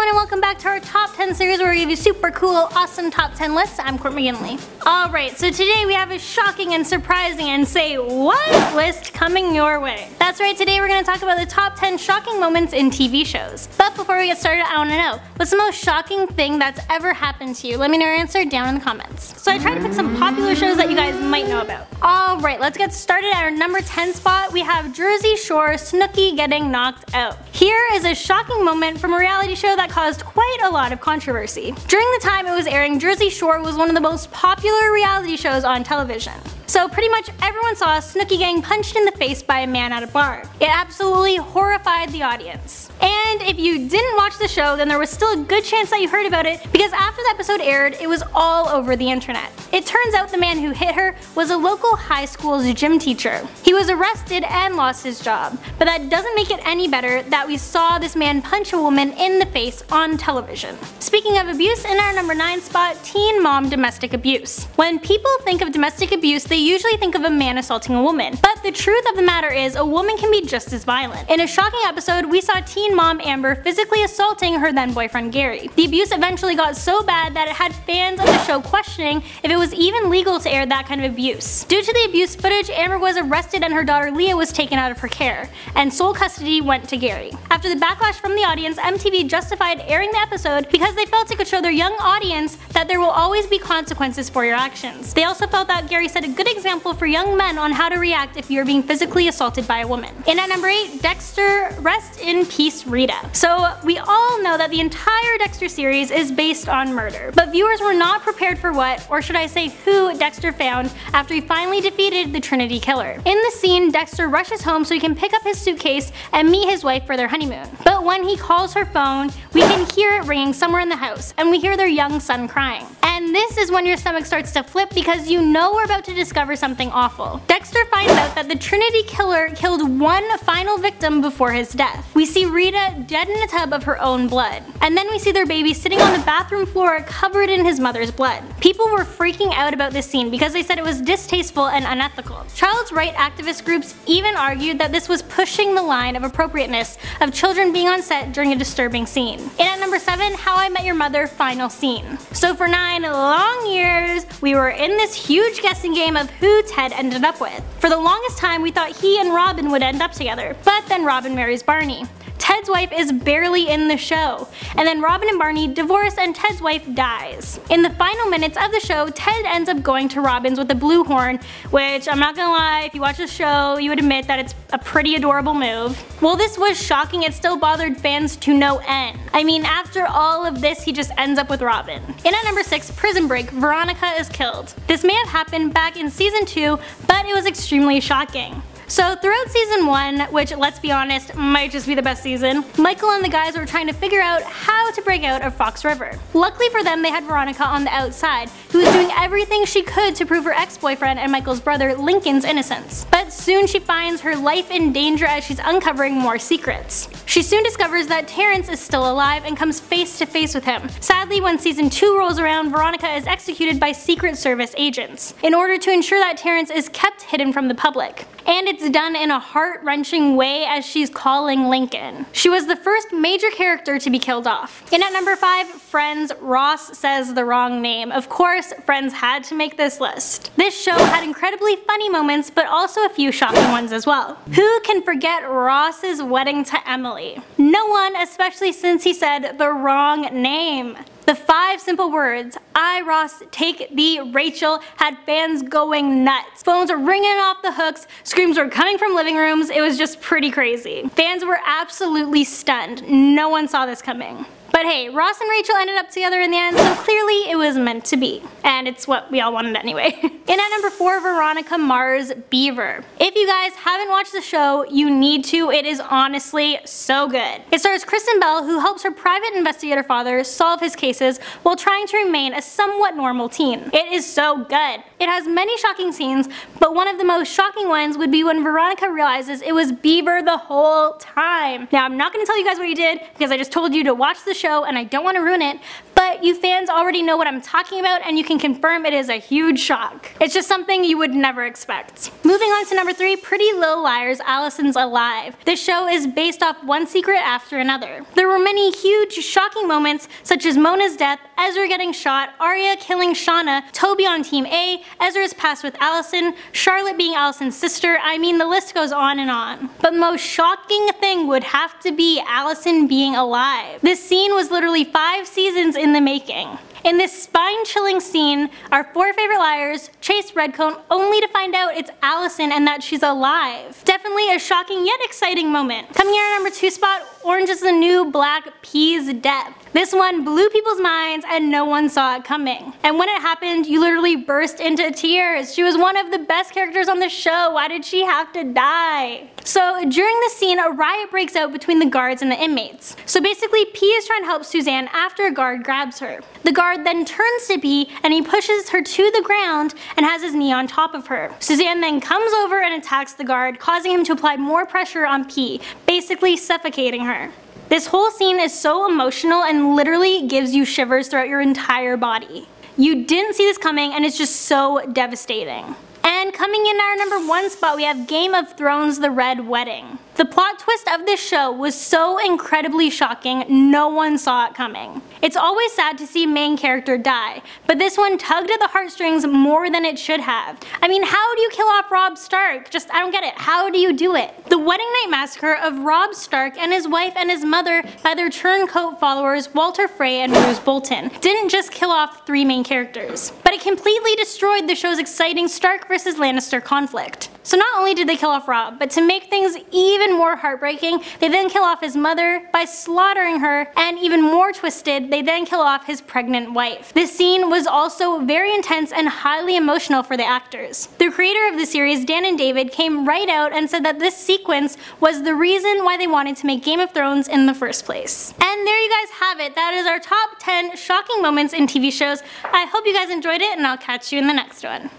everyone, and welcome back to our top 10 series where we give you super cool, awesome top 10 lists. I'm Courtney McGinley. Alright, so today we have a shocking and surprising and say what list coming your way. That's right, today we're going to talk about the top 10 shocking moments in TV shows. But before we get started, I want to know, what's the most shocking thing that's ever happened to you? Let me know your answer down in the comments. So I tried to pick some popular shows that you guys might know about. Alright, let's get started. At our number 10 spot, we have Jersey Shore Snooki getting knocked out. Here is a shocking moment from a reality show that caused quite a lot of controversy. During the time it was airing, Jersey Shore was one of the most popular reality shows on television. So pretty much everyone saw Snooki getting punched in the face by a man at a bar. It absolutely horrified the audience. And if you didn't watch the show, then there was still a good chance that you heard about it, because after the episode aired, it was all over the internet. It turns out the man who hit her was a local high school's gym teacher. He was arrested and lost his job, but that doesn't make it any better that we saw this man punch a woman in the face on television. Speaking of abuse, in our number 9 spot, teen mom domestic abuse. When people think of domestic abuse, they usually think of a man assaulting a woman, but the truth of the matter is a woman can be just as violent. In a shocking episode, we saw teen mom Amber physically assaulting her then boyfriend Gary. The abuse eventually got so bad that it had fans of the show questioning if it was even legal to air that kind of abuse. Due to the abuse footage, Amber was arrested and her daughter Leah was taken out of her care, and sole custody went to Gary. After the backlash from the audience, MTV justified airing the episode because they felt it could show their young audience that there will always be consequences for your actions. They also felt that Gary set a good example for young men on how to react if you're being physically assaulted by a woman. And at number 8, Dexter, rest in peace Rita. So we all know that the entire Dexter series is based on murder, but viewers were not prepared for what, or should I say who, Dexter found after he finally defeated the Trinity Killer. In the scene, Dexter rushes home so he can pick up his suitcase and meet his wife for their honeymoon. But when he calls her phone, we can hear it ringing somewhere in the house, and we hear their young son crying. And this is when your stomach starts to flip because you know we're about to discover something awful. Dexter finds out that the Trinity Killer killed one final victim before his death. We see Rita dead in a tub of her own blood. And then we see their baby sitting on the bathroom floor covered in his mother's blood. People were freaking out about this scene because they said it was distasteful and unethical. Child's right activist groups even argued that this was pushing the line of appropriateness of children being on set during a disturbing scene. And at number 7, How I Met Your Mother final scene. So for 9 long years, we were in this huge guessing game of who Ted ended up with. For the longest time, we thought he and Robin would end up together, but then Robin marries Barney. Ted's wife is barely in the show, and then Robin and Barney divorce and Ted's wife dies. In the final minutes of the show, Ted ends up going to Robin's with the blue horn, which I'm not gonna lie, if you watch the show, you would admit that it's a pretty adorable move. While this was shocking, it still bothered fans to no end. I mean, after all of this, he just ends up with Robin. And at number 6, Prison Break, Veronica is killed. This may have happened back in season 2, but it was extremely shocking. So throughout season 1, which let's be honest might just be the best season, Michael and the guys were trying to figure out how to break out of Fox River. Luckily for them, they had Veronica on the outside, who was doing everything she could to prove her ex-boyfriend and Michael's brother Lincoln's innocence. But soon she finds her life in danger as she's uncovering more secrets. She soon discovers that Terrence is still alive and comes face to face with him. Sadly, when season 2 rolls around, Veronica is executed by Secret Service agents in order to ensure that Terrence is kept hidden from the public. And it's done in a heart-wrenching way as she's calling Lincoln. She was the first major character to be killed off. And at number 5, Friends, Ross says the wrong name. Of course, Friends had to make this list. This show had incredibly funny moments, but also a few shocking ones as well. Who can forget Ross's wedding to Emily? No one, especially since he said the wrong name. The 5 simple words, I, Ross, take thee, Rachel, had fans going nuts. Phones were ringing off the hooks, screams were coming from living rooms, it was just pretty crazy. Fans were absolutely stunned. No one saw this coming. But hey, Ross and Rachel ended up together in the end, so clearly it was meant to be. And it's what we all wanted anyway. And at number 4, Veronica Mars, Beaver. If you guys haven't watched the show, you need to. It is honestly so good. It stars Kristen Bell, who helps her private investigator father solve his cases while trying to remain a somewhat normal teen. It is so good. It has many shocking scenes, but one of the most shocking ones would be when Veronica realizes it was Beaver the whole time. Now, I'm not going to tell you guys what he did because I just told you to watch the show and I don't want to ruin it, but but you fans already know what I'm talking about and you can confirm it is a huge shock. It's just something you would never expect. Moving on to number 3, Pretty Little Liars, Alison's alive. This show is based off one secret after another. There were many huge, shocking moments such as Mona's death, Ezra getting shot, Arya killing Shauna, Toby on Team A, Ezra's past with Alison, Charlotte being Alison's sister. I mean, the list goes on and on. But the most shocking thing would have to be Alison being alive. This scene was literally 5 seasons in the making. In this spine-chilling scene, our 4 favorite liars chase Redcoat only to find out it's Alison and that she's alive. Definitely a shocking yet exciting moment. Coming in at number 2 spot, Orange is the New Black, P's death. This one blew people's minds and no one saw it coming. And when it happened, you literally burst into tears. She was one of the best characters on the show. Why did she have to die? So during the scene, a riot breaks out between the guards and the inmates. So basically, P is trying to help Suzanne after a guard grabs her. The guard then turns to P and he pushes her to the ground and has his knee on top of her. Suzanne then comes over and attacks the guard, causing him to apply more pressure on P, basically suffocating her. This whole scene is so emotional and literally gives you shivers throughout your entire body. You didn't see this coming and it's just so devastating. And coming in at our number 1 spot, we have Game of Thrones: The Red Wedding. The plot twist of this show was so incredibly shocking, no one saw it coming. It's always sad to see main character die, but this one tugged at the heartstrings more than it should have. I mean, how do you kill off Robb Stark? I don't get it. How do you do it? The wedding night massacre of Robb Stark and his wife and his mother by their turncoat followers Walter Frey and Roose Bolton didn't just kill off 3 main characters, but it completely destroyed the show's exciting Stark versus Lannister conflict. So not only did they kill off Robb, but to make things even more heartbreaking, they then kill off his mother by slaughtering her, and even more twisted, they then kill off his pregnant wife. This scene was also very intense and highly emotional for the actors. The creator of the series, Dan and David, came right out and said that this sequence was the reason why they wanted to make Game of Thrones in the first place. And there you guys have it. That is our top 10 shocking moments in TV shows. I hope you guys enjoyed it, and I'll catch you in the next one.